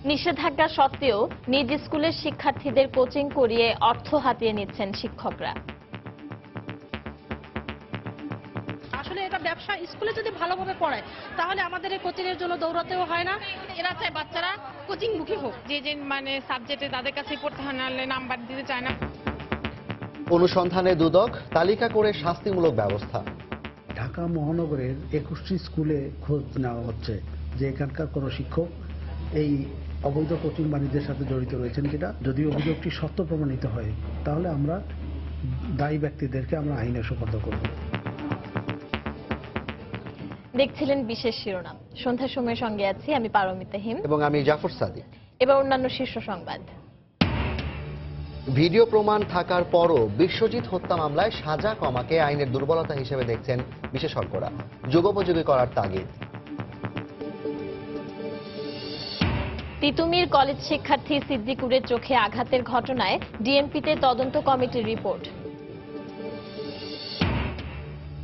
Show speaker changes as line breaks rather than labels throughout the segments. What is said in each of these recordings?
নিষেধাজ্ঞা সত্ত্বেও নিজ স্কুলের শিক্ষার্থীদের কোচিং করিয়ে অর্থ হাতিয়ে নিচ্ছেন শিক্ষকরা।
আসলে এটা ব্যবসা। স্কুলে যদি ভালোভাবে পড়ায় তাহলে আমাদের এই কোচিং এর জন্য দৌড়াতেও হয় না। এরা চায় বাচ্চারা কোচিং মুখী হোক,
যে সাবজেক্টে তাদের কাছে পড়তে হয়, নাহলে নাম্বার দিতে চায় না।
অনুসন্ধানে দুদক, তালিকা করে শাস্তিমূলক ব্যবস্থা।
ঢাকা মহানগরের 21টি স্কুলে খোঁজ নেওয়া হচ্ছে যে এখানকার কোনো শিক্ষক এই অবৈধ কোচিং বাণিজ্যের সাথে জড়িত রয়েছেন কিনা। যদি অভিযোগটি সত্য প্রমাণিত হয় তাহলে আমরা দায়ী ব্যক্তিদেরকে আমরা আইনে সোপর্দ করব।
দেখছিলেন বিশেষ শিরোনাম। সন্ধ্যার সময়ের সঙ্গে আছি আমি পারমিতা হিম
এবং আমি জাফর সাদিক।
এবার অন্যান্য শীর্ষ সংবাদ।
ভিডিও প্রমাণ থাকার পরও বিশ্বজিৎ হত্যা মামলায় সাজা কমাকে আইনের দুর্বলতা হিসেবে দেখছেন বিশেষজ্ঞরা। যুগোপযোগী করার তাগিদ।
তিতুমির কলেজ শিক্ষার্থী সিদ্দিকুরের চোখে আঘাতের ঘটনায় ডিএমপিতে তদন্ত কমিটির রিপোর্ট।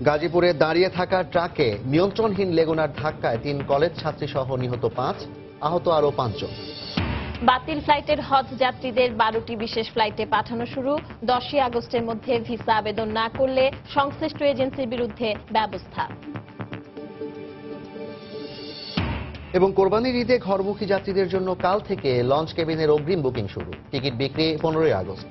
গাজীপুরে দাঁড়িয়ে থাকা ট্রাকে নিয়ন্ত্রণহীন লেগুনার ধাক্কায় 3 কলেজ ছাত্রী সহ নিহত 5, আহত আরও 5 জন।
বাতিল ফ্লাইটের হজ যাত্রীদের 12টি বিশেষ ফ্লাইটে পাঠানো শুরু। 10ই আগস্টের মধ্যে ভিসা আবেদন না করলে সংশ্লিষ্ট এজেন্সির বিরুদ্ধে ব্যবস্থা।
এবং কোরবানির ঈদে ঘরমুখী যাত্রীদের জন্য কাল থেকে লঞ্চ কেবিনের অগ্রিম বুকিং শুরু। টিকিট বিক্রি 15ই আগস্ট।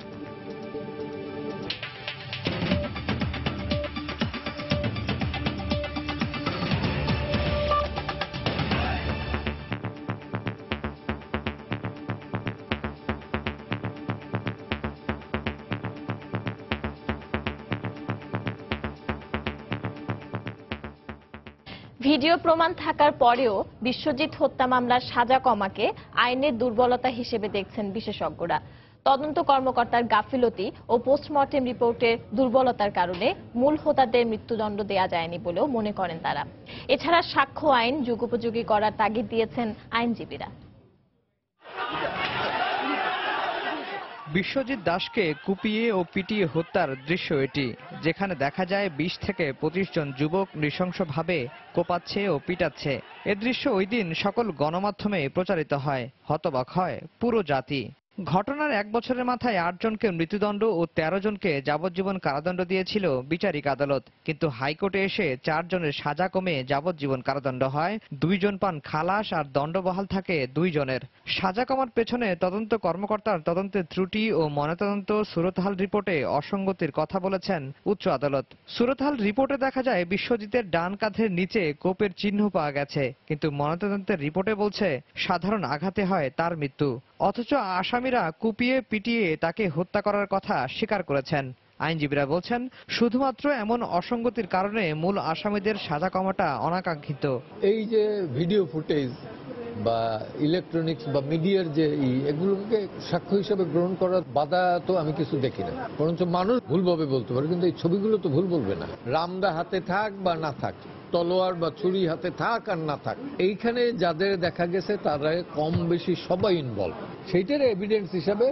ভিডিও প্রমাণ থাকার পরেও বিশ্বজিৎ হত্যা মামলার সাজা কমাকে আইনের দুর্বলতা হিসেবে দেখছেন বিশেষজ্ঞরা। তদন্ত কর্মকর্তার গাফিলতি ও পোস্টমর্টেম রিপোর্টের দুর্বলতার কারণে মূল হোতাদের মৃত্যুদণ্ড দেয়া যায়নি বলেও মনে করেন তারা। এছাড়া সাক্ষ্য আইন যুগোপযোগী করার তাগিদ দিয়েছেন আইনজীবীরা।
বিশ্বজিৎ দাসকে কুপিয়ে ও পিটিয়ে হত্যার দৃশ্য এটি, যেখানে দেখা যায় 20 থেকে 25 জন যুবক নৃশংসভাবে কোপাচ্ছে ও পিটাচ্ছে। এ দৃশ্য ওই দিন সকল গণমাধ্যমে প্রচারিত হয়। হতবাক হয় পুরো জাতি। ঘটনার 1 বছরের মাথায় 8 জনকে মৃত্যুদণ্ড ও 13 জনকে যাবজ্জীবন কারাদণ্ড দিয়েছিল বিচারিক আদালত। কিন্তু হাইকোর্টে এসে 4 জনের সাজা কমে যাবজ্জীবন কারাদণ্ড হয়। 2 জন পান খালাস আর দণ্ড বহাল থাকে 2 জনের। সাজা কমার পেছনে তদন্ত কর্মকর্তার তদন্তের ত্রুটি ও ময়নাতদন্ত সুরতহাল রিপোর্টে অসঙ্গতির কথা বলেছেন উচ্চ আদালত। সুরতহাল রিপোর্টে দেখা যায় বিশ্বজিতের ডান কাঁধের নিচে কোপের চিহ্ন পাওয়া গেছে, কিন্তু ময়নাতদন্তের রিপোর্টে বলছে সাধারণ আঘাতে হয় তার মৃত্যু। অথচ আসামিরা কুপিয়ে পিটিয়ে তাকে হত্যা করার কথা স্বীকার করেছেন। আইনজীবীরা বলছেন শুধুমাত্র এমন অসঙ্গতির কারণে মূল আসামিদের সাজা কমাটা অনাকাঙ্ক্ষিত।
এই যে ভিডিও ফুটেজ বা ইলেকট্রনিক্স বা মিডিয়ার যে এগুলোকে সাক্ষ্য হিসেবে গ্রহণ করার বাধা তো আমি কিছু দেখি না, বরঞ্চ মানুষ ভুলভাবে বলতে পারে, কিন্তু এই ছবিগুলো তো ভুল বলবে না। রামদা হাতে থাক বা না থাক, তলোয়ার বা ছুরি হাতে থাক আর না থাক, এইখানে যাদের দেখা গেছে তারা কম বেশি সবাই ইনভলভ। সেইটার এভিডেন্স হিসাবে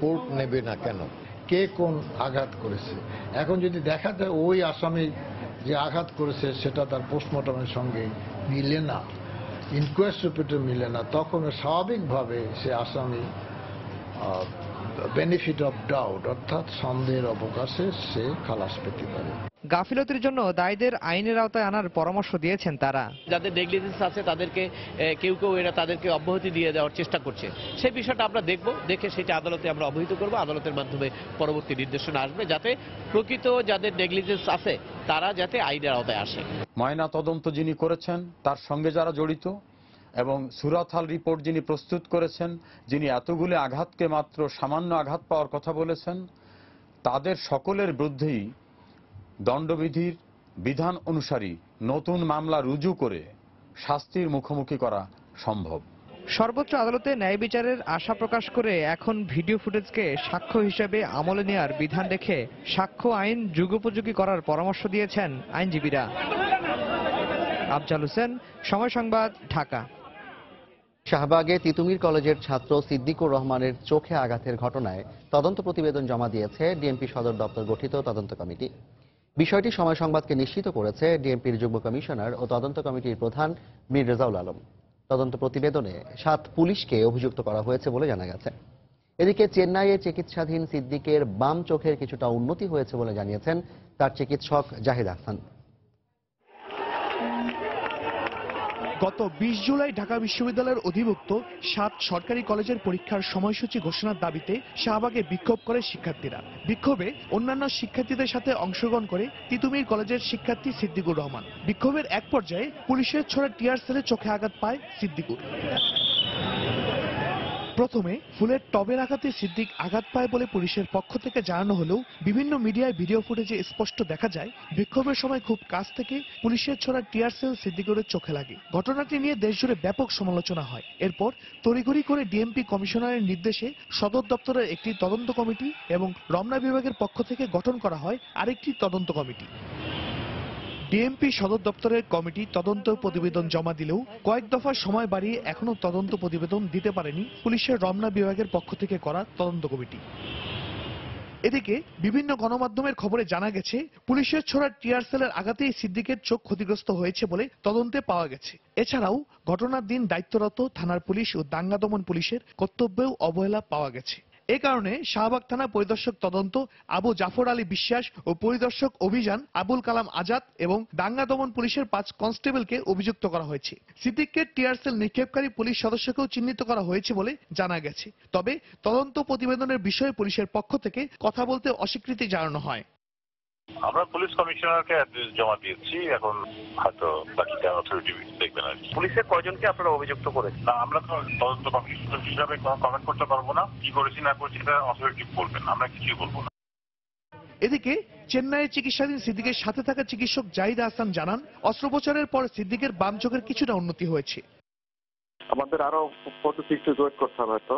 কোর্ট নেবে না কেন?
কে কোন আঘাত করেছে, এখন যদি দেখা যায় ওই আসামি যে আঘাত করেছে সেটা তার পোস্টমর্টমের সঙ্গে মিলে না, ইনকোয়েস্ট রিপোর্টে মিলে না, তখন স্বাভাবিকভাবে সে আসামি বেনিফিট অফ ডাউট অর্থাৎ সন্দেহের অবকাশে সে খালাস পেতে পারে।
গাফিলতির জন্য দায়ীদের আইনের আওতায় আনার পরামর্শ দিয়েছেন তারা।
যাদের নেগলিজেন্স আছে তাদেরকে কেউ এরা তাদেরকে অব্যাহতি দিয়ে দেওয়ার চেষ্টা করছে, সেই বিষয়টা আমরা দেখে সেটা আদালতে আমরা অবহিত করব। আদালতের মাধ্যমে পরবর্তী নির্দেশনা আসবে যাতে প্রকৃত যাদের নেগলিজেন্স আছে তারা যাতে আইনের আওতায় আসে।
ময়না তদন্ত যিনি করেছেন তার সঙ্গে যারা জড়িত এবং সুরতহাল রিপোর্ট যিনি প্রস্তুত করেছেন, যিনি এতগুলো আঘাতকে মাত্র সামান্য আঘাত পাওয়ার কথা বলেছেন, তাদের সকলের বিরুদ্ধেই দণ্ডবিধির বিধান অনুসারী নতুন মামলা রুজু করে শাস্তির মুখোমুখি করা সম্ভব।
সর্বোচ্চ আদালতে ন্যায় বিচারের আশা প্রকাশ করে এখন ভিডিও ফুটেজকে সাক্ষ্য হিসেবে আমলে নেওয়ার বিধান রেখে সাক্ষ্য আইন যুগোপযোগী করার পরামর্শ দিয়েছেন আইনজীবীরা। আফজাল হোসেন, সময় সংবাদ, ঢাকা।
শাহবাগে তিতুমির কলেজের ছাত্র সিদ্দিকুর রহমানের চোখে আঘাতের ঘটনায় তদন্ত প্রতিবেদন জমা দিয়েছে ডিএমপি সদর দপ্তর গঠিত তদন্ত কমিটি। বিষয়টি সময় সংবাদকে নিশ্চিত করেছে ডিএমপির যুগ্ম কমিশনার ও তদন্ত কমিটির প্রধান মীর রেজাউল আলম। তদন্ত প্রতিবেদনে 7 পুলিশকে অভিযুক্ত করা হয়েছে বলে জানা গেছে। এদিকে চেন্নাইয়ে চিকিৎসাধীন সিদ্দিকের বাম চোখের কিছুটা উন্নতি হয়েছে বলে জানিয়েছেন তার চিকিৎসক জাহিদ হাসান।
গত 20 জুলাই ঢাকা বিশ্ববিদ্যালয়ের অধিভুক্ত 7 সরকারি কলেজের পরীক্ষার সময়সূচি ঘোষণার দাবিতে শাহবাগে বিক্ষোভ করে শিক্ষার্থীরা। বিক্ষোভে অন্যান্য শিক্ষার্থীদের সাথে অংশগ্রহণ করে তিতুমির কলেজের শিক্ষার্থী সিদ্দিকুর রহমান। বিক্ষোভের এক পর্যায়ে পুলিশের ছোড়া টিয়ার সেলে চোখে আঘাত পায় সিদ্দিকুর। প্রথমে ফুলের টবের আঘাতে সিদ্দিক আঘাত পায় বলে পুলিশের পক্ষ থেকে জানানো হলেও বিভিন্ন মিডিয়ায় ভিডিও ফুটেজে স্পষ্ট দেখা যায় বিক্ষোভের সময় খুব কাছ থেকে পুলিশের ছোড়া টিয়ার সেল সিদ্দিকুরের চোখে লাগে। ঘটনাটি নিয়ে দেশজুড়ে ব্যাপক সমালোচনা হয়। এরপর তড়িঘড়ি করে ডিএমপি কমিশনারের নির্দেশে সদর দপ্তরের একটি তদন্ত কমিটি এবং রমনা বিভাগের পক্ষ থেকে গঠন করা হয় আরেকটি তদন্ত কমিটি। ডিএমপি সদর দপ্তরের কমিটি তদন্ত প্রতিবেদন জমা দিলেও কয়েক দফা সময় বাড়িয়ে এখনো তদন্ত প্রতিবেদন দিতে পারেনি পুলিশের রমনা বিভাগের পক্ষ থেকে করা তদন্ত কমিটি। এদিকে বিভিন্ন গণমাধ্যমের খবরে জানা গেছে পুলিশের ছোড়া টিয়ার সেলের আঘাতেই সিদ্দিকের চোখ ক্ষতিগ্রস্ত হয়েছে বলে তদন্তে পাওয়া গেছে। এছাড়াও ঘটনার দিন দায়িত্বরত থানার পুলিশ ও দাঙ্গা দমন পুলিশের কর্তব্যেও অবহেলা পাওয়া গেছে। এ কারণে শাহবাগ থানা পরিদর্শক তদন্ত আবু জাফর আলী বিশ্বাস ও পরিদর্শক অভিযান আবুল কালাম আজাদ এবং দাঙ্গা দমন পুলিশের 5 কনস্টেবলকে অভিযুক্ত করা হয়েছে। সিদ্দিককে টিয়ার সেল নিক্ষেপকারী পুলিশ সদস্যকেও চিহ্নিত করা হয়েছে বলে জানা গেছে। তবে তদন্ত প্রতিবেদনের বিষয়ে পুলিশের পক্ষ থেকে কথা বলতে অস্বীকৃতি জানানো হয়।
আমরা পুলিশ কমিশনারকে অ্যাড্রেস জমা দিয়েছি, এখন হয়তো বাকিটা অথরিটি দেখবেন আর কি। পুলিশের কয়জনকে আপনারা অভিযুক্ত করেছেন? না, আমরা তো তদন্ত কমিশনার হিসাবে কোনো কমেন্ট করতে পারবো না। কি করেছি না করেছি এটা অথরিটি বলবেন, আমরা কিছুই বলবো না।
এদিকে চেন্নাইয়ে চিকিৎসাধীন সিদ্দিকের সাথে থাকা চিকিৎসক জাহিদ হাসান জানান অস্ত্রোপচারের পর সিদ্দিকের বাম চোখের কিছুটা উন্নতি হয়েছে।
আমাদের আরো 4 to 6 weeks ওয়েট করতে হবে। তো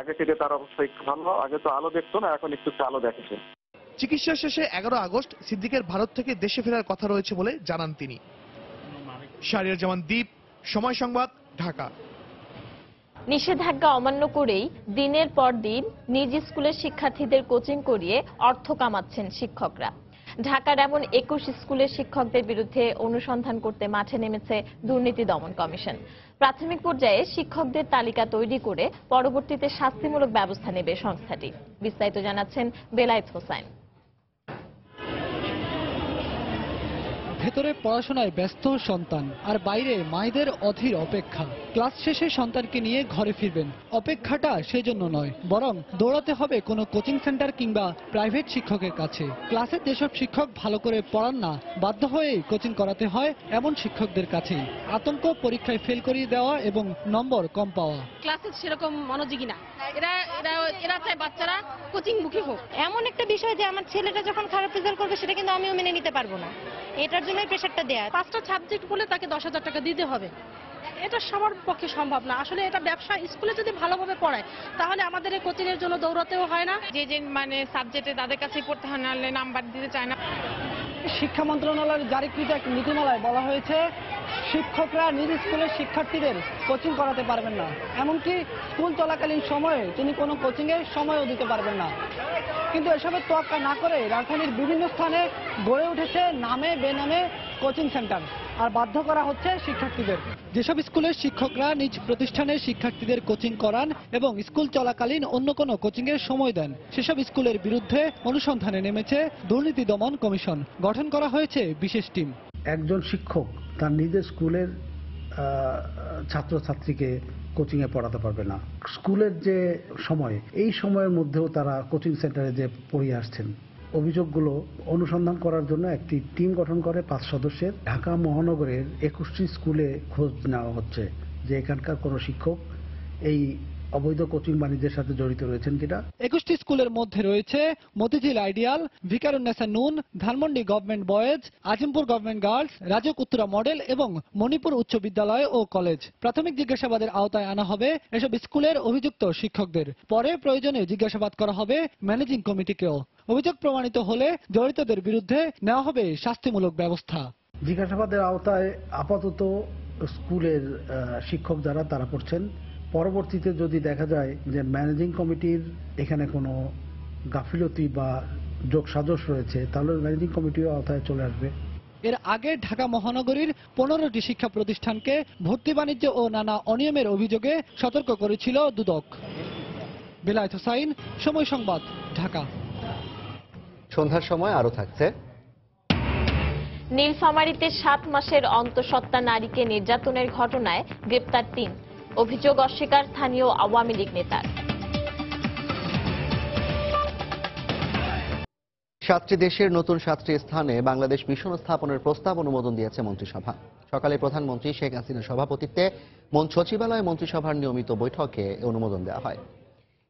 আগে থেকে তার অবস্থা একটু ভালো, আগে তো আলো দেখতো না, এখন একটু আলো দেখেছে।
চিকিৎসা শেষে 11 আগস্ট সিদ্দিকের ভারত থেকে দেশে ফেরার কথা রয়েছে বলে জানান তিনি। শাহরিয়ার জামান দ্বীপ, সময় সংবাদ, ঢাকা।
নিষেধাজ্ঞা অমান্য করেই দিনের পর দিন নিজ স্কুলের শিক্ষার্থীদের কোচিং করিয়ে অর্থ কামাচ্ছেন শিক্ষকরা। ঢাকার এমন 21 স্কুলের শিক্ষকদের বিরুদ্ধে অনুসন্ধান করতে মাঠে নেমেছে দুর্নীতি দমন কমিশন। প্রাথমিক পর্যায়ে শিক্ষকদের তালিকা তৈরি করে পরবর্তীতে শাস্তিমূলক ব্যবস্থা নেবে সংস্থাটি। বিস্তারিত জানাচ্ছেন বেলায়েত হোসেন।
ভেতরে পড়াশোনায় ব্যস্ত সন্তান আর বাইরে মায়েদের অধীর অপেক্ষা। ক্লাস শেষে সন্তানকে নিয়ে ঘরে ফিরবেন। অপেক্ষাটা সেজন্য নয়, বরং দৌড়াতে হবে কোনো কোচিং সেন্টার কিংবা প্রাইভেট শিক্ষকের কাছে। ক্লাসে যেসব শিক্ষক ভালো করে পড়ান না, বাধ্য হয়েই কোচিং করাতে হয় এমন শিক্ষকদের কাছেই। আতঙ্ক পরীক্ষায় ফেল করিয়ে দেওয়া এবং নম্বর কম পাওয়া।
ক্লাসে সেরকম মনোযোগী না, এরা চায় বাচ্চারা কোচিং মুখী হোক।
এমন একটা বিষয় যে আমার ছেলেটা যখন খারাপ রেজাল্ট করবে সেটা কিন্তু আমিও মেনে নিতে পারবো না, এটার জন্যই প্রেশারটা দেয়া।
5টা সাবজেক্ট বলে তাকে 10,000 টাকা দিতে হবে, এটা সবার পক্ষে সম্ভব না। আসলে এটা ব্যবসা। স্কুলে যদি ভালোভাবে পড়ায় তাহলে আমাদের এই কোচিং এর জন্য দৌড়াতেও হয় না।
যে মানে সাবজেক্টে তাদের কাছেই পড়তে হয়, নাহলে নাম্বার দিতে চায় না।
শিক্ষা মন্ত্রণালয়ের জারিকৃত এক নীতিমালায় বলা হয়েছে শিক্ষকরা নিজ স্কুলের শিক্ষার্থীদের কোচিং করাতে পারবেন না, এমনকি স্কুল চলাকালীন সময়ে তিনি কোনো কোচিং এর সময়ও দিতে পারবেন না। কিন্তু এসবের তোয়াক্কা না করে রাজধানীর বিভিন্ন স্থানে গড়ে উঠেছে নামে বেনামে কোচিং সেন্টার, আর বাধ্য করা হচ্ছে শিক্ষার্থীদের। যেসব স্কুলের শিক্ষকরা নিজ প্রতিষ্ঠানের শিক্ষার্থীদের কোচিং করান এবং স্কুল চলাকালীন অন্য কোনো কোচিং এর সময় দেন, সেসব স্কুলের বিরুদ্ধে অনুসন্ধানে নেমেছে দুর্নীতি দমন কমিশন। গঠন করা হয়েছে বিশেষ টিম।
একজন শিক্ষক তার নিজের স্কুলের ছাত্রছাত্রীকে কোচিং এ পড়াতে পারবে না। স্কুলের যে সময়, এই সময়ের মধ্যেও তারা কোচিং সেন্টারে যে পড়িয়ে আসছেন। অভিযোগগুলো অনুসন্ধান করার জন্য একটি টিম গঠন করে 5 সদস্যের। ঢাকা মহানগরের 21টি স্কুলে খোঁজ নেওয়া হচ্ছে যে এখানকার কোনো শিক্ষক এই অবৈধ কোচিং বাণিজ্যের সাথে জড়িত রয়েছেন কিনা।
21টি স্কুলের মধ্যে রয়েছে Motijheel ideal, Viqarunnisa Noon, Dhanmondi government boys, Azimpur government girls, Rajuk Uttara model এবং মণিপুর উচ্চ বিদ্যালয় ও কলেজ। প্রাথমিক জিজ্ঞাসাবাদের আওতায় আনা হবে এসব স্কুলের অভিযুক্ত শিক্ষকদের। পরে প্রয়োজনে জিজ্ঞাসাবাদ করা হবে ম্যানেজিং কমিটিকেও। অভিযোগ প্রমাণিত হলে জড়িতদের বিরুদ্ধে নেওয়া হবে শাস্তিমূলক ব্যবস্থা।
জিজ্ঞাসাবাদের আওতায় আপাতত স্কুলের শিক্ষক যারা তারা পড়ছেন। পরবর্তীতে যদি দেখা যায় যে ম্যানেজিং কমিটির এখানে কোনো গাফিলতি বা যোগসাজশ রয়েছে, তাহলে ম্যানেজিং কমিটিও আওতায় চলে আসবে।
এর আগে ঢাকা মহানগরীর 15টি শিক্ষা প্রতিষ্ঠানকে ভর্তি বাণিজ্য ও নানা অনিয়মের অভিযোগে সতর্ক করেছিল দুদক। বেলায়েত হোসাইন, সময় সংবাদ, ঢাকা।
সন্ধ্যার সময় আরো থাকছে।
নীলফামারীতে 7 মাসের অন্তঃসত্ত্বা নারীকে নির্যাতনের ঘটনায় গ্রেপ্তার 3, অভিযোগ অস্বীকার স্থানীয় আওয়ামী লীগ নেতার।
7টি দেশের নতুন 7টি স্থানে বাংলাদেশ মিশন স্থাপনের প্রস্তাব অনুমোদন দিয়েছে মন্ত্রিসভা। সকালে প্রধানমন্ত্রী শেখ হাসিনার সভাপতিত্বে সচিবালয় মন্ত্রিসভার নিয়মিত বৈঠকে অনুমোদন দেওয়া হয়।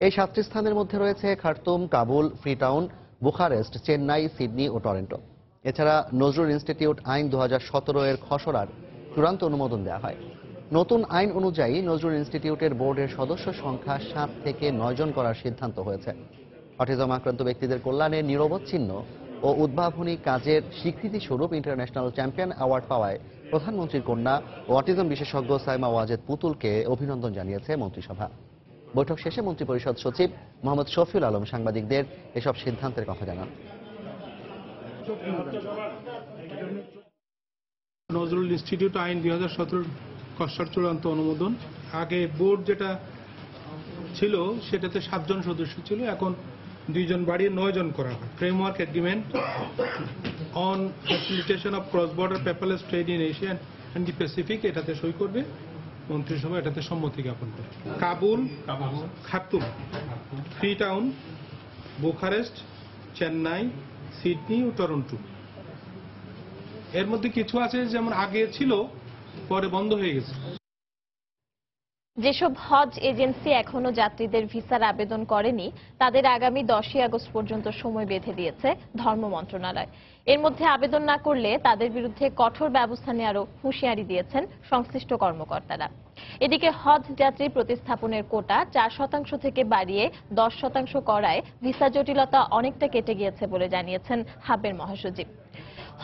এই 7টি স্থানের মধ্যে রয়েছে Khartoum, Kabul, Freetown, Bucharest, Chennai, Sydney ও টরন্টো। এছাড়া নজরুল ইনস্টিটিউট আইন 2017 এর খসড়ার চূড়ান্ত অনুমোদন দেওয়া হয়। নতুন আইন অনুযায়ী নজরুল ইনস্টিটিউটের বোর্ডের সদস্য সংখ্যা 7 থেকে 9 জন করার সিদ্ধান্ত হয়েছে। অটিজম আক্রান্ত ব্যক্তিদের কল্যাণে নিরবচ্ছিন্ন ও উদ্ভাবনী কাজের স্বীকৃতি স্বরূপ ইন্টারন্যাশনাল চ্যাম্পিয়ন অ্যাওয়ার্ড পাওয়ায় প্রধানমন্ত্রীর কন্যা ও অটিজম বিশেষজ্ঞ সাইমা ওয়াজেদ পুতুলকে অভিনন্দন জানিয়েছে মন্ত্রিসভা। বৈঠক শেষে মন্ত্রিপরিষদ সচিব মোহাম্মদ শফিউল আলম সাংবাদিকদের এসব সিদ্ধান্তের কথা জানান।
নজরুল ইনস্টিটিউট আইন 2017 খসড়ার চূড়ান্ত অনুমোদন। আগে বোর্ড যেটা ছিল সেটাতে 7 জন সদস্য ছিল, এখন 2 জন বাড়িয়ে 9 জন করা হয়। Framework agreement on facilitation of cross border paperless trade in Asia and the Pacific এটাতে সই করবে মন্ত্রিসভা, এটাতে সম্মতি জ্ঞাপন করে। Kabul, Khartoum, Freetown, Bucharest, Chennai, Sydney ও টরন্টো। এর মধ্যে কিছু আছে যেমন আগে ছিল পরে বন্ধ হয়ে গেছে।
যেসব হজ এজেন্সি এখনো যাত্রীদের ভিসার আবেদন করেনি তাদের আগামী 10ই আগস্ট পর্যন্ত সময় বেঁধে দিয়েছে ধর্ম মন্ত্রণালয়। এর মধ্যে আবেদন না করলে তাদের বিরুদ্ধে কঠোর ব্যবস্থা নেওয়ারও হুঁশিয়ারি দিয়েছেন সংশ্লিষ্ট কর্মকর্তারা। এদিকে হজ যাত্রী প্রতিস্থাপনের কোটা 4% থেকে বাড়িয়ে 10% করায় ভিসা জটিলতা অনেকটা কেটে গিয়েছে বলে জানিয়েছেন হাবের মহাসচিব।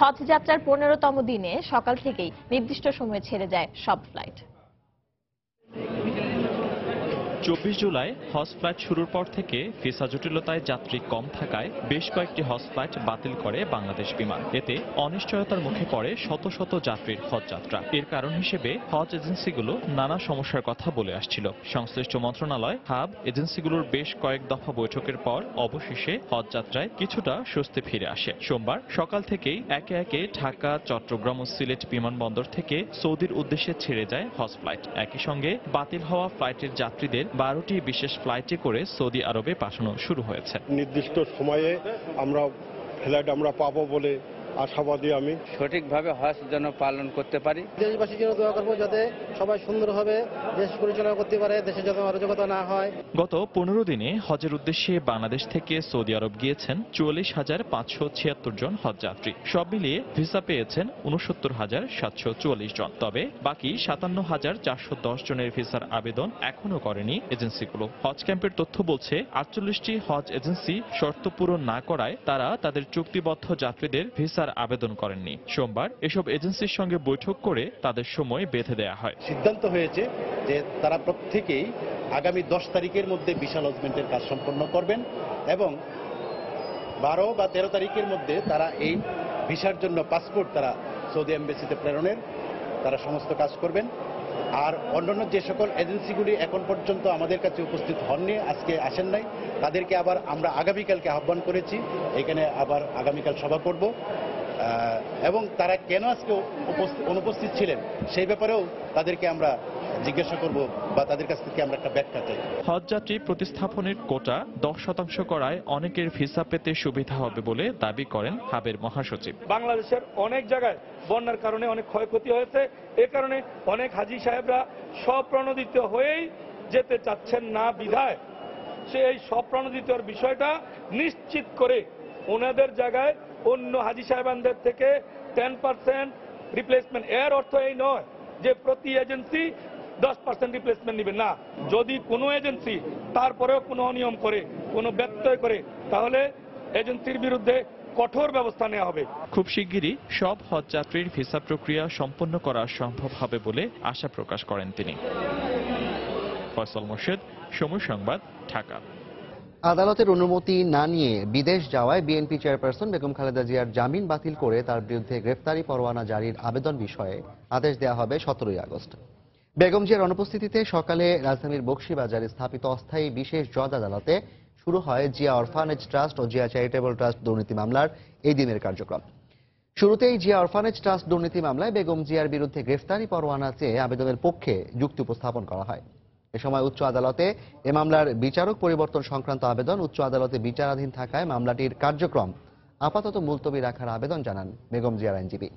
হজ যাত্রার 15তম দিনে সকাল থেকেই নির্দিষ্ট সময়ে ছেড়ে যায় সব ফ্লাইট।
24 জুলাই হজ ফ্লাইট শুরুর পর থেকে ভিসা জটিলতায় যাত্রী কম থাকায় বেশ কয়েকটি হজ ফ্লাইট বাতিল করে বাংলাদেশ বিমান। এতে অনিশ্চয়তার মুখে পড়ে শত শত যাত্রীর হজ যাত্রা। এর কারণ হিসেবে হজ এজেন্সিগুলো নানা সমস্যার কথা বলে আসছিল। সংশ্লিষ্ট মন্ত্রণালয় হাব এজেন্সিগুলোর বেশ কয়েক দফা বৈঠকের পর অবশেষে হজ যাত্রায় কিছুটা স্বস্তি ফিরে আসে। সোমবার সকাল থেকেই একে একে ঢাকা, চট্টগ্রাম ও সিলেট বিমানবন্দর থেকে সৌদির উদ্দেশ্যে ছেড়ে যায় হজ ফ্লাইট। একই সঙ্গে বাতিল হওয়া ফ্লাইটের যাত্রীদের 12টি বিশেষ ফ্লাইটে করে সৌদি আরবে পাঠানো শুরু হয়েছে।
নির্দিষ্ট সময়ে ফ্লাইট আমরা পাবো বলে আশাবাদী আমি।
সঠিকভাবে হজ যেন পালন করতে পারি।
দেশবাসীর জন্য দোয়া করবো যাতে সবাই সুন্দরভাবে দেশ পরিচালনা করতে পারে, দেশে যাতে অরাজকতা না হয়।
গত 15 দিনে হজের উদ্দেশ্যে বাংলাদেশ থেকে সৌদি আরব গিয়েছেন 44,576 জন হজযাত্রী। সব মিলিয়ে ভিসা পেয়েছেন 69,744 জন। তবে বাকি 57,410 জনের ভিসার আবেদন এখনো করেনি এজেন্সিগুলো। হজ ক্যাম্পের তথ্য বলছে 48টি হজ এজেন্সি শর্ত পূরণ না করায় তারা তাদের চুক্তিবদ্ধ যাত্রীদের ভিসা আবেদন করেননি। সোমবার এসব এজেন্সির সঙ্গে বৈঠক করে তাদের সময় বেঁধে দেওয়া হয়।
সিদ্ধান্ত হয়েছে যে তারা প্রত্যেকেই আগামী 10 তারিখের মধ্যে ভিসা লজমেন্টের কাজ সম্পন্ন করবেন এবং 12 বা 13 তারিখের মধ্যে তারা এই ভিসার জন্য পাসপোর্ট তারা সৌদি এম্বাসিতে প্রেরণের তারা সমস্ত কাজ করবেন। আর অন্যান্য যে সকল এজেন্সিগুলি এখন পর্যন্ত আমাদের কাছে উপস্থিত হননি, আজকে আসেন নাই, তাদেরকে আবার আমরা আগামীকালকে আহ্বান করেছি। এখানে আবার আগামীকাল সভা করব এবং তারা কেন আজকে অনুপস্থিত ছিলেন সেই ব্যাপারেও তাদেরকে আমরা জিজ্ঞাসা করব বা তাদের কাছ থেকে আমরা একটা ব্যাখ্যা চাই।
হজযাত্রী প্রতিস্থাপনের কোটা 10% করায় অনেকের ভিসা পেতে সুবিধা হবে বলে দাবি করেন হাবের মহাসচিব।
বাংলাদেশের অনেক জায়গায় বন্যার কারণে অনেক ক্ষয়ক্ষতি হয়েছে। এ কারণে অনেক হাজি সাহেবরা স্বপ্রণোদিত হয়েই যেতে চাচ্ছেন না বিধায় সে এই স্বপ্রণোদিতর বিষয়টা নিশ্চিত করে ওনাদের জায়গায় অন্য হাজি সাহেবানদের থেকে 10% রিপ্লেসমেন্ট। এর অর্থ এই নয় যে প্রতি এজেন্সি 10% রিপ্লেসমেন্ট নেবে না। যদি কোনো এজেন্সি তারপরেও কোনো অনিয়ম করে, কোনো ব্যত্যয় করে, তাহলে এজেন্সির বিরুদ্ধে কঠোর ব্যবস্থা নেওয়া হবে।
খুব শিগগিরই সব হজযাত্রীর ভিসা প্রক্রিয়া সম্পন্ন করা সম্ভব হবে বলে আশা প্রকাশ করেন তিনি। ফয়সাল মোর্শেদ, সময় সংবাদ, ঢাকা।
আদালতের অনুমতি না নিয়ে বিদেশ যাওয়ায় বিএনপি চেয়ারপারসন বেগম খালেদা জিয়ার জামিন বাতিল করে তার বিরুদ্ধে গ্রেফতারি পরোয়ানা জারির আবেদন বিষয়ে আদেশ দেওয়া হবে 17 আগস্ট। বেগম জিয়ার অনুপস্থিতিতে সকালে রাজধানীর বকশীবাজারে স্থাপিত অস্থায়ী বিশেষ জজ আদালতে শুরু হয় জিয়া অরফানেজ ট্রাস্ট ও জিয়া চ্যারিটেবল ট্রাস্ট দুর্নীতি মামলার এই দিনের কার্যক্রম। শুরুতেই জিয়া অরফানেজ ট্রাস্ট দুর্নীতি মামলায় বেগম জিয়ার বিরুদ্ধে গ্রেফতারি পরোয়ানা চেয়ে আবেদনের পক্ষে যুক্তি উপস্থাপন করা হয়। এ সময় উচ্চ আদালতে এ মামলার বিচারক পরিবর্তন সংক্রান্ত আবেদন উচ্চ আদালতে বিচারাধীন থাকায় মামলাটির কার্যক্রম আপাতত মুলতবি রাখার আবেদন জানান বেগম জিয়ার আইনজীবী।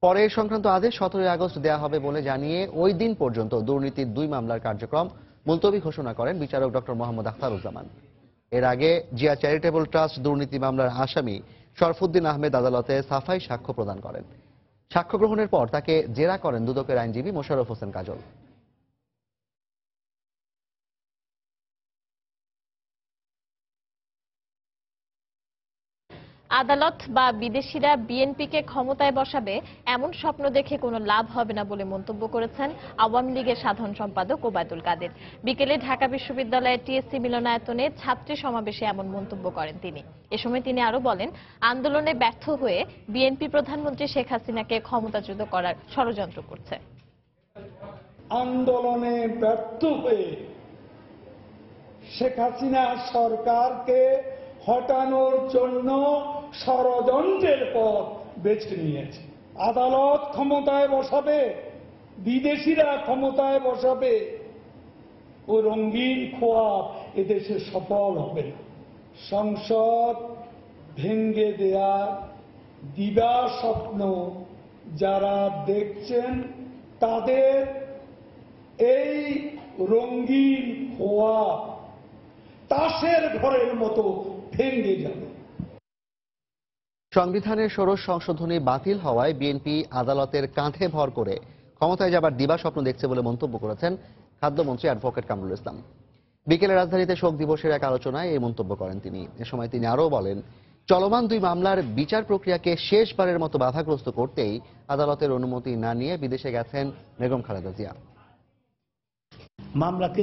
পরে এই সংক্রান্ত আদেশ 17 আগস্ট দেওয়া হবে বলে জানিয়ে ওই দিন পর্যন্ত দুর্নীতির 2 মামলার কার্যক্রম মুলতবি ঘোষণা করেন বিচারক ডক্টর মোহাম্মদ আখতারুজ্জামান। এর আগে জিয়া চ্যারিটেবল ট্রাস্ট দুর্নীতি মামলার আসামি শরফুদ্দিন আহমেদ আদালতে সাফাই সাক্ষ্য প্রদান করেন। সাক্ষ্য গ্রহণের পর তাকে জেরা করেন দুদকের আইনজীবী মোশাররফ হোসেন কাজল।
আদালত বা বিদেশিরা বিএনপিকে ক্ষমতায় বসাবে এমন স্বপ্ন দেখে কোনো লাভ হবে না বলে মন্তব্য করেছেন আওয়ামী লীগের সাধারণ সম্পাদক ওবায়দুল কাদের। বিকেলে ঢাকা বিশ্ববিদ্যালয়ের টিএসসি মিলনায়তনে ছাত্রী সমাবেশে এমন মন্তব্য করেন তিনি। এ সময় তিনি আরো বলেন, আন্দোলনে ব্যর্থ হয়ে বিএনপি প্রধানমন্ত্রী শেখ হাসিনাকে ক্ষমতাচ্যুত করার ষড়যন্ত্র করছে।
আন্দোলনে ব্যর্থ হয়ে শেখ হাসিনা সরকারকে হটানোর জন্য ষড়যন্ত্রের পথ বেছে নিয়েছে। আদালত ক্ষমতায় বসাবে, বিদেশিরা ক্ষমতায় বসাবে, ও রঙিন খোয়াব এদেশে সফল হবে না। সংসদ ভেঙ্গে দেয়ার দিবা স্বপ্ন যারা দেখছেন তাদের এই রঙিন খোয়াব তাসের ঘরের মতো ভেঙ্গে যাবে।
সংবিধানের ষোড়শ সংশোধনী বাতিল হওয়ায় বিএনপি আদালতের কাঁধে ভর করে ক্ষমতায় যাবার দিবা স্বপ্ন দেখছে বলে মন্তব্য করেছেন খাদ্যমন্ত্রী অ্যাডভোকেট কামরুল ইসলাম। বিকেলে রাজধানীতে শোক দিবসের এক আলোচনায় এই মন্তব্য করেন তিনি। এ সময় তিনি আরও বলেন, চলমান 2 মামলার বিচার প্রক্রিয়াকে শেষবারের মতো বাধাগ্রস্ত করতেই আদালতের অনুমতি না নিয়ে বিদেশে গেছেন বেগম খালেদা জিয়া।
মামলাকে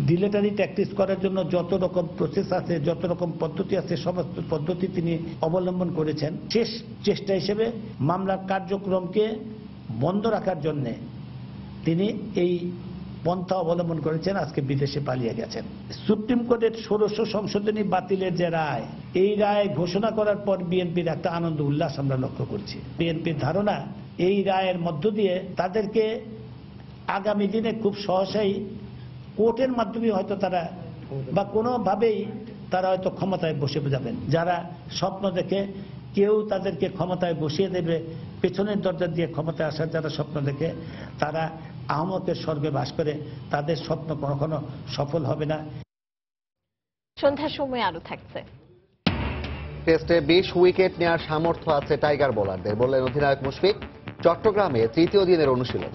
ডিলেটারি ট্যাকটিস করার জন্য যত রকম প্রসেস আছে, যত রকম পদ্ধতি আছে, সমস্ত পদ্ধতি তিনি অবলম্বন করেছেন। শেষ চেষ্টা হিসেবে মামলার কার্যক্রমকে বন্ধ রাখার জন্য তিনি এই পন্থা অবলম্বন করেছেন, আজকে বিদেশে পালিয়ে গেছেন। সুপ্রিম কোর্টের ষোড়শ সংশোধনী বাতিলের যে রায়, এই রায় ঘোষণা করার পর বিএনপির একটা আনন্দ উল্লাস আমরা লক্ষ্য করছি। বিএনপির ধারণা এই রায়ের মধ্য দিয়ে তাদেরকে আগামী দিনে খুব সহসাই কোর্টের মাধ্যমে হয়তো তারা বা কোনোভাবেই তারা হয়তো ক্ষমতায় বসে যাবেন। যারা স্বপ্ন দেখে কেউ তাদেরকে ক্ষমতায় বসিয়ে দেবে, পেছনের দরজা দিয়ে ক্ষমতায় আসার যারা স্বপ্ন দেখে তারা আহমকের স্বর্গে বাস করে, তাদের স্বপ্ন কখনো সফল হবে না।
সন্ধ্যার সময় আরো থাকছে।
টেস্টে 20 উইকেট নেওয়ার সামর্থ্য আছে টাইগার বোলারদের, বললেন অধিনায়ক মুশফিক। চট্টগ্রামে 3য় দিনের অনুশীলন।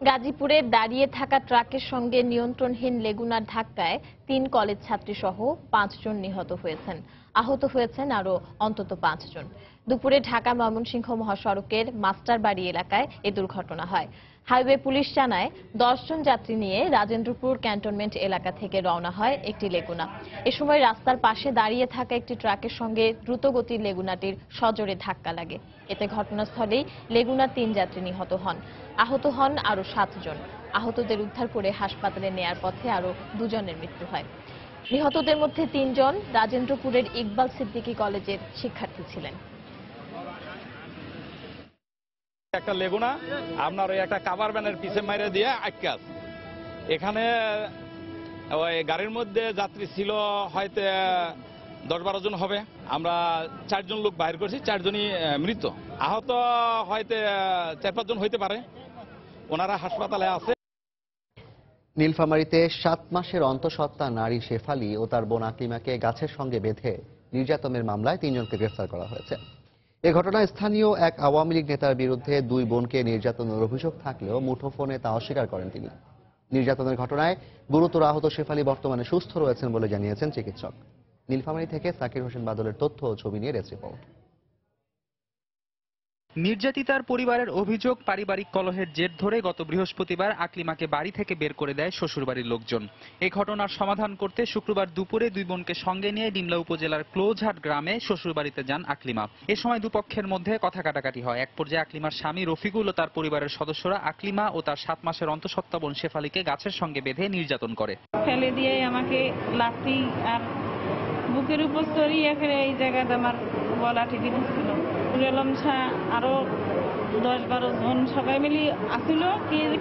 গাজীপুরে দাঁড়িয়ে থাকা ট্রাকের সঙ্গে নিয়ন্ত্রণহীন লেগুনার ধাক্কায় 3 কলেজ ছাত্রী সহ 5 জন নিহত হয়েছেন। আহত হয়েছেন আরো অন্তত 5 জন। দুপুরে ঢাকা ময়মনসিংহ মহাসড়কের মাস্টারবাড়ি এলাকায় এ দুর্ঘটনা হয়। হাইওয়ে পুলিশ জানায় 10 জন যাত্রী নিয়ে রাজেন্দ্রপুর ক্যান্টনমেন্ট এলাকা থেকে রওনা হয় একটি লেগুনা। এ সময় রাস্তার পাশে দাঁড়িয়ে থাকা একটি ট্রাকের সঙ্গে দ্রুতগতির লেগুনাটির সজোরে ধাক্কা লাগে। এতে ঘটনাস্থলেই লেগুনার 3 যাত্রী নিহত হন। আহত হন আরো 7 জন। আহতদের উদ্ধার করে হাসপাতালে নেয়ার পথে আরো 2 জনের মৃত্যু হয়। নিহতদের মধ্যে 3 জন রাজেন্দ্রপুরের ইকবাল সিদ্দিকী কলেজের শিক্ষার্থী ছিলেন।
একটা লেগুনা আপনার ওই একটা কাভার ভ্যানের পিছে মাইরে দিয়ে আটকাস। এখানে ওই গাড়ির মধ্যে যাত্রী ছিল হয়তো 10-12 জন হবে। আমরা 4 জন লোক বাইর করছি, 4 জনই মৃত। আহত হয়তো 4-5 জন হইতে পারে, ওনারা হাসপাতালে আছে।
নীলফামারীতে 7 মাসের অন্তঃসত্ত্বা নারী শেফালি ও তার বোন আকলিমাকে গাছের সঙ্গে বেঁধে নির্যাতনের মামলায় 3 জনকে গ্রেফতার করা হয়েছে। এ ঘটনায় স্থানীয় এক আওয়ামী লীগ নেতার বিরুদ্ধে 2 বোনকে নির্যাতনের অভিযোগ থাকলেও মুঠোফোনে তা অস্বীকার করেন তিনি। নির্যাতনের ঘটনায় গুরুতর আহত শেফালি বর্তমানে সুস্থ রয়েছেন বলে জানিয়েছেন চিকিৎসক। নীলফামারী থেকে সাকির হোসেন বাদলের তথ্য ও ছবি নিয়ে ডেস্ক রিপোর্ট।
নির্যাতিতার পরিবারের অভিযোগ, পারিবারিক কলহের জের ধরে গত বৃহস্পতিবার আকলিমাকে বাড়ি থেকে বের করে দেয় শ্বশুরবাড়ির লোকজন। এই ঘটনার সমাধান করতে শুক্রবার দুপুরে দুই বোনকে সঙ্গে নিয়ে ডিমলা উপজেলার ক্লোজহাট গ্রামে শ্বশুরবাড়িতে যান আকলিমা। এ সময় দুপক্ষের মধ্যে কথা কাটাকাটি হয়। এক পর্যায়ে আকলিমার স্বামী রফিকুল ও তার পরিবারের সদস্যরা আকলিমা ও তার 7 মাসের অন্তঃসত্ত্বা বোন শেফালিকে গাছের সঙ্গে বেঁধে নির্যাতন করে।
ফেলে দিয়ে আমাকে লাঠি আর বুকের উপর চড়িয়ে ফেলে এই জায়গাতে আমার গলা টিপে দিচ্ছিল। পুরেলম শাহ আরো 10-12 জন সবাই মিলে আসছিল।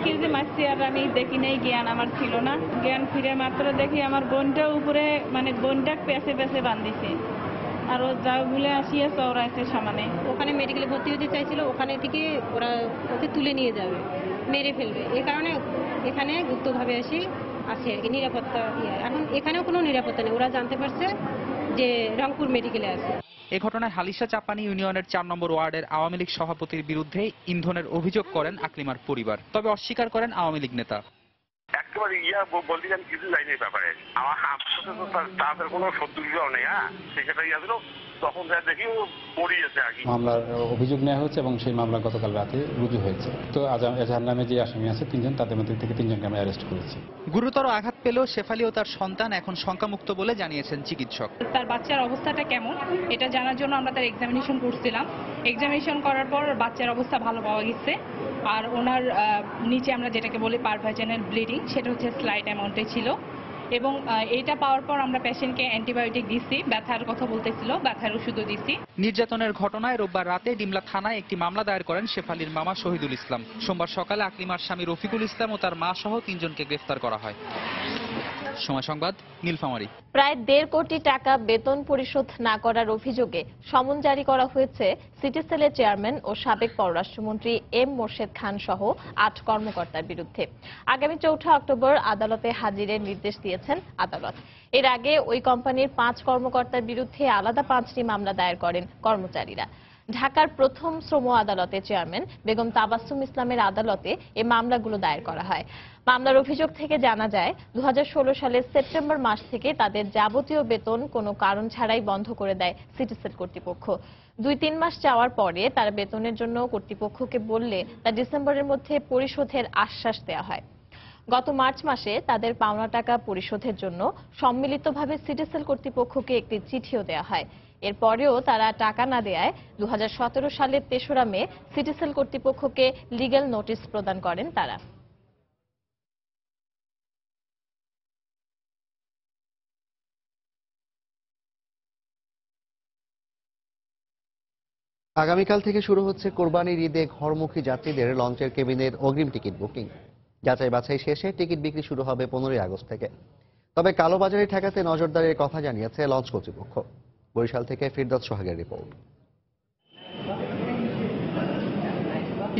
কে যে মারছে আর আমি দেখি নাই, জ্ঞান আমার ছিল না। জ্ঞান ফিরে মাত্র দেখি আমার বোনটা উপরে মানে বোনটা পেছে পেছে বাঁধিছে আর ও যা বলে আসিয়া চৌরাইছে সামনে।
ওখানে মেডিকেলে ভর্তি হতে চাইছিল, ওখানে থেকে ওরা ওকে তুলে নিয়ে যাবে, মেরে ফেলবে। এই কারণে এখানে গুপ্তভাবে এসে আছে আর কি, নিরাপত্তা। এখন এখানেও কোনো নিরাপত্তা নেই, ওরা জানতে পারছে যে রংপুর মেডিকেলে আছে।
এ ঘটনায় হালিশা চাপানি ইউনিয়নের 4 নম্বর ওয়ার্ডের আওয়ামী লীগ সভাপতির বিরুদ্ধে ইন্ধনের অভিযোগ করেন আকলিমার পরিবার, তবে অস্বীকার করেন আওয়ামী লীগ নেতা।
একেবারে বলতে আমি কিছু জানি এই ব্যাপারে, আমার তাদের কোনো সদ্যুবিবাহ নেই। সেটা ছিল তখন দেখি ও পড়িয়েছে আর কি।
মামলার অভিযোগ নেওয়া হয়েছে এবং সেই মামলা গতকাল রাতে রুজু হয়েছে। তো এজাহার নামে যে আসামি আছে 3 জন, তাদের মধ্যে থেকে 3 জনকে আমরা অ্যারেস্ট করেছি।
গুরুতর আঘাত পেলেও শেফালি ও তার সন্তান এখন শঙ্কামুক্ত বলে জানিয়েছেন চিকিৎসক।
তার বাচ্চার অবস্থাটা কেমন এটা জানার জন্য আমরা তার এক্সামিনেশন করছিলাম। এক্সামিনেশন করার পর বাচ্চার অবস্থা ভালো পাওয়া গেছে। আর ওনার নিচে আমরা যেটাকে বলি পারভাইজানাল ব্লিডিং, সেটা হচ্ছে স্লাইট অ্যামাউন্টে ছিল। এবং এটা পাওয়ার পর আমরা পেশেন্টকে অ্যান্টিবায়োটিক দিচ্ছি, ব্যথার কথা বলতেছিল, ব্যথার ওষুধও দিচ্ছি।
নির্যাতনের ঘটনায় রোববার রাতে ডিমলা থানায় একটি মামলা দায়ের করেন শেফালির মামা শহীদুল ইসলাম। সোমবার সকালে আকলিমার স্বামী রফিকুল ইসলাম ও তার মা সহ 3 জনকে গ্রেফতার করা হয়। সময় সংবাদ, নীলফামারী।
প্রায় 1.5 কোটি টাকা বেতন পরিশোধ না করার অভিযোগে সমন জারি করা হয়েছে সিটি সেলের চেয়ারম্যান ও সাবেক পররাষ্ট্রমন্ত্রী এম মোর্শেদ খান সহ 8 কর্মকর্তার বিরুদ্ধে। আগামী 4 অক্টোবর আদালতে হাজিরের নির্দেশ দিয়েছেন আদালত। এর আগে ওই কোম্পানির 5 কর্মকর্তার বিরুদ্ধে আলাদা 5টি মামলা দায়ের করেন কর্মচারীরা। ঢাকার প্রথম শ্রম আদালতের চেয়ারম্যান বেগম তাবাসসুম ইসলামের আদালতে এই মামলাগুলো দায়ের করা হয়। মামলার অভিযোগ থেকে জানা যায় 2016 সালের সেপ্টেম্বর মাস থেকে তাদের যাবতীয় বেতন কোনো কারণ ছাড়াই বন্ধ করে দেয় সিটি সেল কর্তৃপক্ষ। 2-3 মাস যাওয়ার পরে তারা বেতনের জন্য কর্তৃপক্ষকে বললে তা ডিসেম্বরের মধ্যে পরিশোধের আশ্বাস দেওয়া হয়। গত মার্চ মাসে তাদের পাওনা টাকা পরিশোধের জন্য সম্মিলিতভাবে সিটি সেল কর্তৃপক্ষকে একটি চিঠিও দেওয়া হয়। এরপরেও তারা টাকা না দেয়ায় 2017 সালের 3রা মে সিটি সেল কর্তৃপক্ষকে লিগ্যাল নোটিশ প্রদান করেন তারা।
আগামীকাল থেকে শুরু হচ্ছে কোরবানির ঈদে ঘরমুখী যাত্রীদের লঞ্চের কেবিনের অগ্রিম টিকিট বুকিং। যাচাই বাছাই শেষে টিকিট বিক্রি শুরু হবে 15 আগস্ট থেকে। তবে কালোবাজারি ঠেকাতে নজরদারির কথা জানিয়েছে লঞ্চ কর্তৃপক্ষ। বরিশাল থেকে ফিরদৌস সোহাগের রিপোর্ট।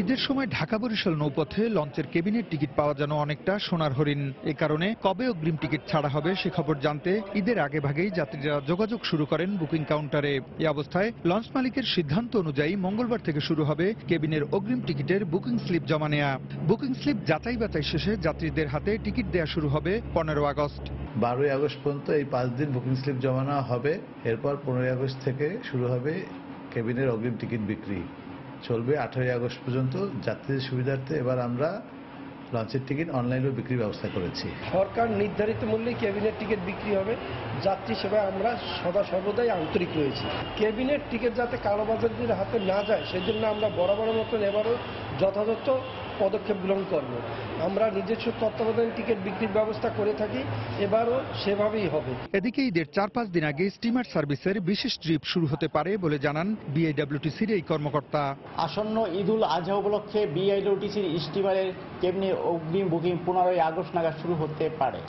ঈদের সময় ঢাকা বরিশাল নৌপথে লঞ্চের কেবিনের টিকিট পাওয়া যেন অনেকটা সোনার হরিণ। এ কারণে কবে অগ্রিম টিকিট ছাড়া হবে সে খবর জানতে ঈদের আগে ভাগেই যাত্রীরা যোগাযোগ শুরু করেন বুকিং কাউন্টারে। এই অবস্থায় লঞ্চ মালিকের সিদ্ধান্ত অনুযায়ী মঙ্গলবার থেকে শুরু হবে কেবিনের অগ্রিম টিকিটের বুকিং স্লিপ জমা নেওয়া। বুকিং স্লিপ যাচাই বাছাই শেষে যাত্রীদের হাতে টিকিট দেওয়া শুরু হবে 15 আগস্ট।
12 আগস্ট পর্যন্ত এই 5 দিন বুকিং স্লিপ জমা নেওয়া হবে। এরপর 15 আগস্ট থেকে শুরু হবে কেবিনের অগ্রিম টিকিট বিক্রি, চলবে 18 আগস্ট পর্যন্ত। যাত্রীদের সুবিধার্থে এবার আমরা লঞ্চের টিকিট অনলাইনেও বিক্রির ব্যবস্থা করেছি।
সরকার নির্ধারিত মূল্যে কেবিনের টিকিট বিক্রি হবে। যাত্রী সেবায় আমরা সর্বদাই আন্তরিক রয়েছি। কেবিনের টিকিট যাতে কালোবাজারদের হাতে না যায় সেজন্য আমরা বরাবরের মতন এবারও যথাযথ পদক্ষেপ গ্রহণ করব। আমরা নিজস্ব তত্ত্বাবধানে টিকিট বিক্রির ব্যবস্থা করে থাকি, এবারও সেভাবেই হবে।
এদিকে ঈদের 4-5 দিন আগে স্টিমার সার্ভিসের বিশেষ ট্রিপ শুরু হতে পারে বলে জানান বিআইডব্লিউটিসির এই কর্মকর্তা।
আসন্ন ঈদুল আজহা উপলক্ষে বিআইডব্লিউটিসির স্টিমারের কেবিনের অগ্রিম বুকিং 15 আগস্ট নাগাদ শুরু হতে পারে।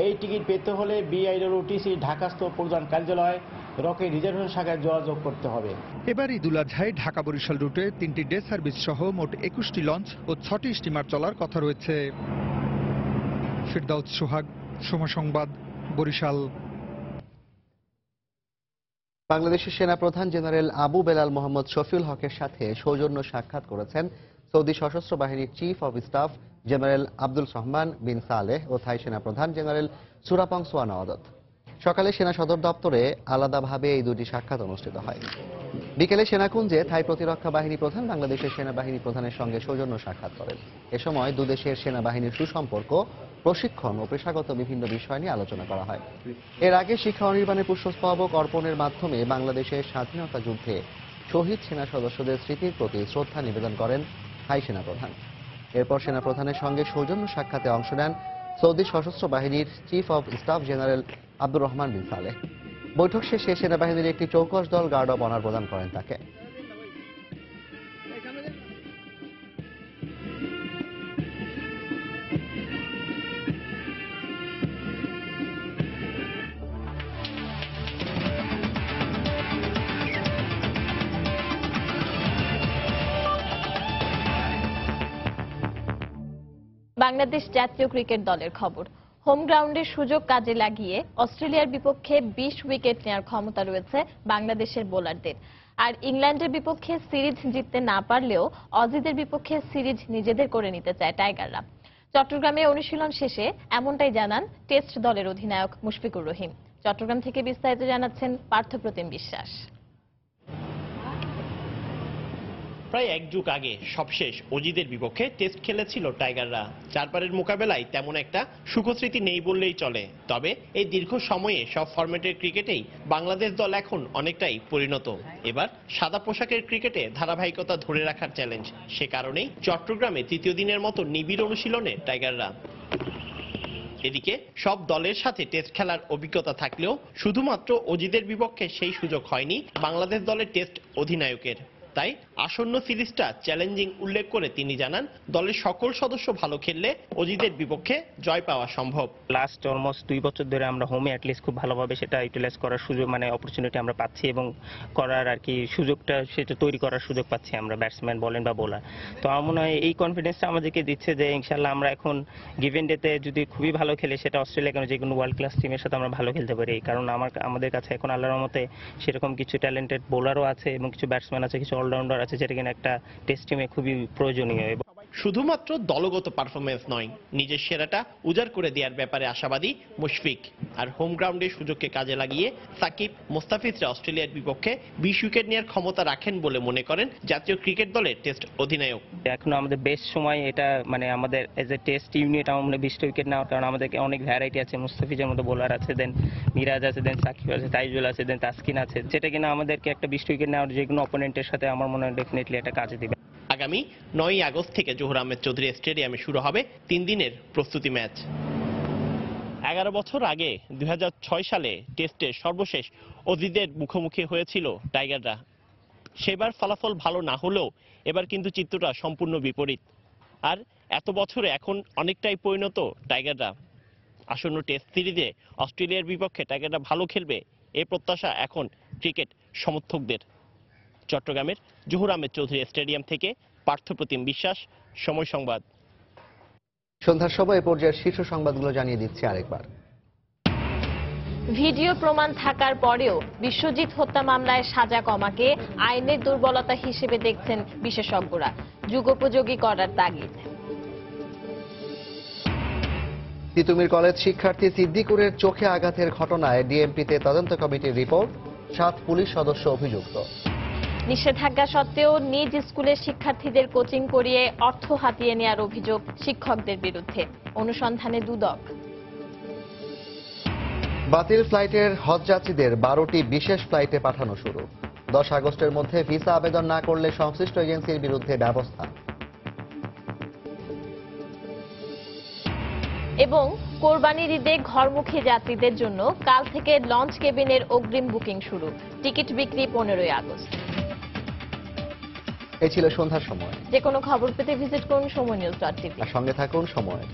এই টিকিট পেতে হলে বিআইডব্লিউটিসি ঢাকাস্থ প্রধান কার্যালয় রকে রিজার্ভেশন শাখায় যোগাযোগ করতে হবে।
এবার ঈদুল আজহায় ঢাকা বরিশাল রুটে 3টি ডে সার্ভিস সহ মোট 21টি লঞ্চ ও 6টি স্টিমার চলার কথা রয়েছে। ফিরদৌস সোহাগ, সময় সংবাদ, বরিশাল।
বাংলাদেশের সেনাপ্রধান জেনারেল আবু বেলাল মোহাম্মদ শফিউল হকের সাথে সৌজন্য সাক্ষাৎ করেছেন সৌদি সশস্ত্র বাহিনীর chief of staff general Abdul Rahman bin Saleh ও থাই সেনাপ্রধান জেনারেল সুরাপং সোয়ানাওয়াদত। সকালে সেনা সদর দপ্তরে আলাদাভাবে এই দুটি সাক্ষাৎ অনুষ্ঠিত হয়। বিকেলে সেনাকুঞ্জে থাই প্রতিরক্ষা বাহিনী প্রধান বাংলাদেশের সেনাবাহিনী প্রধানের সঙ্গে সৌজন্য সাক্ষাৎ করেন। এ সময় দুদেশের সেনাবাহিনীর সুসম্পর্ক, প্রশিক্ষণ ও পেশাগত বিভিন্ন বিষয় নিয়ে আলোচনা করা হয়। এর আগে শিক্ষা অনির্বাণে পুষ্পস্তবক অর্পণের মাধ্যমে বাংলাদেশের স্বাধীনতা যুদ্ধে শহীদ সেনা সদস্যদের স্মৃতির প্রতি শ্রদ্ধা নিবেদন করেন থাই সেনাপ্রধান। এরপর সেনাপ্রধানের সঙ্গে সৌজন্য সাক্ষাতে অংশ নেন সৌদি সশস্ত্র বাহিনীর chief of staff general Abdur Rahman bin Saleh. বৈঠক শেষে সেনাবাহিনীর একটি চৌকস দল গার্ড অব অনার প্রদান করেন তাকে।
বাংলাদেশ জাতীয় ক্রিকেট দলের খবর। হোম গ্রাউন্ডের সুযোগ কাজে লাগিয়ে অস্ট্রেলিয়ার বিপক্ষে 20 উইকেট নেওয়ার ক্ষমতা রয়েছে বাংলাদেশের বোলারদের। আর ইংল্যান্ডের বিপক্ষে সিরিজ জিততে না পারলেও অজিদের বিপক্ষে সিরিজ নিজেদের করে নিতে চায় টাইগাররা। চট্টগ্রামে অনুশীলন শেষে এমনটাই জানান টেস্ট দলের অধিনায়ক মুশফিকুর রহিম। চট্টগ্রাম থেকে বিস্তারিত জানাচ্ছেন পার্থপ্রতিম বিশ্বাস।
প্রায় এক যুগ আগে সবশেষ অজিদের বিপক্ষে টেস্ট খেলেছিল টাইগাররা। চারবারের মোকাবেলায় তেমন একটা সুখস্মৃতি নেই বললেই চলে। তবে এই দীর্ঘ সময়ে সব ফরম্যাটের ক্রিকেটেই বাংলাদেশ দল এখন অনেকটাই পরিণত। এবার সাদা পোশাকের ক্রিকেটে ধারাবাহিকতা ধরে রাখার চ্যালেঞ্জ। সে কারণেই চট্টগ্রামে তৃতীয় দিনের মতো নিবিড় অনুশীলনে টাইগাররা। এদিকে সব দলের সাথে টেস্ট খেলার অভিজ্ঞতা থাকলেও শুধুমাত্র অজিদের বিপক্ষে সেই সুযোগ হয়নি বাংলাদেশ দলের টেস্ট অধিনায়কের। তাই আসন্ন সিরিজটা চ্যালেঞ্জিং উল্লেখ করে তিনি জানান, দলের সকল সদস্য ভালো খেললে অজিদের বিপক্ষে জয় পাওয়া সম্ভব।
লাস্ট অলমোস্ট 2 বছর ধরে আমরা হোমে অ্যাটলিস্ট খুব ভালোভাবে সেটা ইউটিলাইজ করার সুযোগ অপরচুনিটি আমরা পাচ্ছি এবং করার সুযোগটা সেটা তৈরি করার সুযোগ পাচ্ছি আমরা, ব্যাটসম্যান বলেন বা বোলার। তো আমার মনে হয় এই কনফিডেন্সটা আমাদেরকে দিচ্ছে যে ইনশাল্লাহ আমরা এখন গিভেন ডেতে যদি খুবই ভালো খেলে সেটা অস্ট্রেলিয়া কেন যে কোনো ওয়ার্ল্ড ক্লাস টিমের সাথে আমরা ভালো খেলতে পারি। কারণ আমাদের কাছে এখন আল্লাহর রহমতে সেরকম কিছু ট্যালেন্টেড বোলারও আছে এবং কিছু ব্যাটসম্যান আছে, কিছু অলরাউন্ডার আছে, যেটা কিনা একটা টেস্ট টিমে খুবই প্রয়োজনীয়।
শুধুমাত্র দলগত পারফরমেন্স নয়, নিজের সেরাটা উজাড় করে দেওয়ার ব্যাপারে আশাবাদী মুশফিক। আর হোম গ্রাউন্ডের সুযোগকে কাজে লাগিয়ে সাকিব, মোস্তাফিজরা অস্ট্রেলিয়ার বিপক্ষে 20 উইকেট নেওয়ার ক্ষমতা রাখেন বলে মনে করেন জাতীয় ক্রিকেট দলের টেস্ট অধিনায়ক।
এখনো আমাদের বেস্ট সময় এটা, আমাদের এজ এ টেস্ট ইউনিট আমার মনে 20 উইকেট নেওয়ার কারণ আমাদেরকে অনেক ভ্যারাইটি আছে। মুস্তাফিজের মতো বোলার আছে, দেন মিরাজ আছে, দেন সাকিব আছে, তাইজুল আছে, দেন তাসকিন আছে, যেটা কিনা আমাদেরকে একটা 20 উইকেট নেওয়ার যে কোনো অপোনেন্টের সাথে আমার মনে হয় ডেফিনেটলি এটা কাজে দিবে।
আগামী 9 আগস্ট থেকে জোহর আহমেদ চৌধুরী স্টেডিয়ামে শুরু হবে 3 দিনের প্রস্তুতি ম্যাচ। 11 বছর আগে 2006 সালে টেস্টে সর্বশেষ অজিদের মুখোমুখি হয়েছিল টাইগাররা। সেবার ফলাফল ভালো না হলেও এবার কিন্তু চিত্রটা সম্পূর্ণ বিপরীত। আর এত বছরে এখন অনেকটাই পরিণত টাইগাররা। আসন্ন টেস্ট সিরিজে অস্ট্রেলিয়ার বিপক্ষে টাইগাররা ভালো খেলবে, এই প্রত্যাশা এখন ক্রিকেট সমর্থকদের। চট্টগ্রামের জোহর আহমেদ চৌধুরী স্টেডিয়াম থেকে পার্থপ্রতিম বিশ্বাস, সময় সংবাদ।
সন্ধ্যার সময় এ পর্যায়ের শীর্ষ সংবাদগুলো জানিয়ে দিচ্ছি আরেকবার।
ভিডিও প্রমাণ থাকার পরেও বিশ্বজিৎ হত্যা মামলায় সাজা কমাকে আইনের দুর্বলতা হিসেবে দেখছেন বিশেষজ্ঞরা। যুগোপযোগী করার তাগিদ।
তিতুমির কলেজ শিক্ষার্থী সিদ্দিকুরের চোখে আঘাতের ঘটনায় ডিএমপিতে তদন্ত কমিটির রিপোর্ট, 7 পুলিশ সদস্য অভিযুক্ত।
নিষেধাজ্ঞা সত্ত্বেও নিজ স্কুলের শিক্ষার্থীদের কোচিং করিয়ে অর্থ হাতিয়ে নেওয়ার অভিযোগ শিক্ষকদের বিরুদ্ধে। অনুসন্ধানে দুদক।
বাতিল ফ্লাইটের হজযাত্রীদের 12টি বিশেষ ফ্লাইটে পাঠানো শুরু। 10 আগস্টের মধ্যে ভিসা আবেদন না করলে সংশ্লিষ্ট এজেন্সির বিরুদ্ধে ব্যবস্থা।
এবং কোরবানির ঈদে ঘরমুখী যাত্রীদের জন্য কাল থেকে লঞ্চ কেবিনের অগ্রিম বুকিং শুরু। টিকিট বিক্রি 15 আগস্ট।
এই ছিল সন্ধ্যার সময়।
যে কোনো খবর পেতে ভিজিট করুন সময়নিউজ.tv।
সঙ্গে থাকুন সময়।